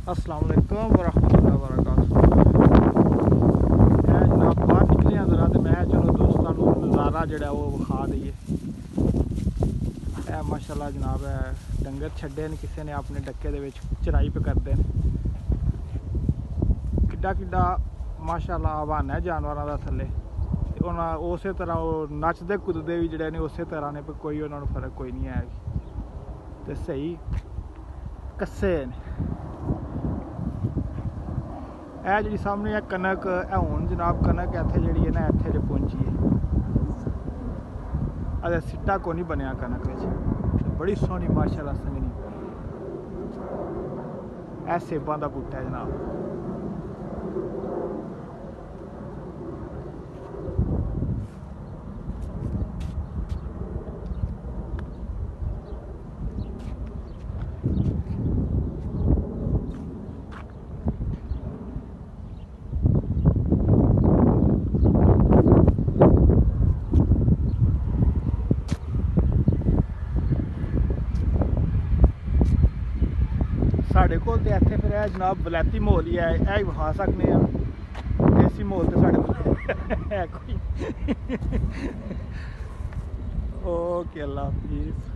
अस्सलाम वालेकुम वरहमतुल्लाहि वबरकातुहू। जनाब बाहर निकले हैं ज़रा, तो मैं चलो दोस्तों को नज़ारा जोड़ा वो विखा दईए। माशाल्लाह जनाब है डंगर छड्डे न किसी ने अपने डक्के दे विच चराई पे करते हैं। किड्डा किड्डा माशाल्लाह आह्वान है जानवरों का थल्ले, उस तरह वो नचते कुदते भी जोड़े ने उस तरह ने, पर कोई उन्होंने फर्क कोई नहीं है। तो सही कस्से ने जी सामने है कनक है हूँ जनाब, कनक इत्थे जी है ना इत्थे जो पहुंची है, अरे सिट्टा को नहीं बनया कनक विच, बड़ी सोहनी माशाल्लाह संगनी है सेबां दा बूटा है जनाब। साढ़े कोल ते इत्थे फिर है जनाब वलैती माहौल ही है विखा सकने हैं, देसी माहौल तो साढ़े कोल है कोई। ओके अल्लाह हाफिज़।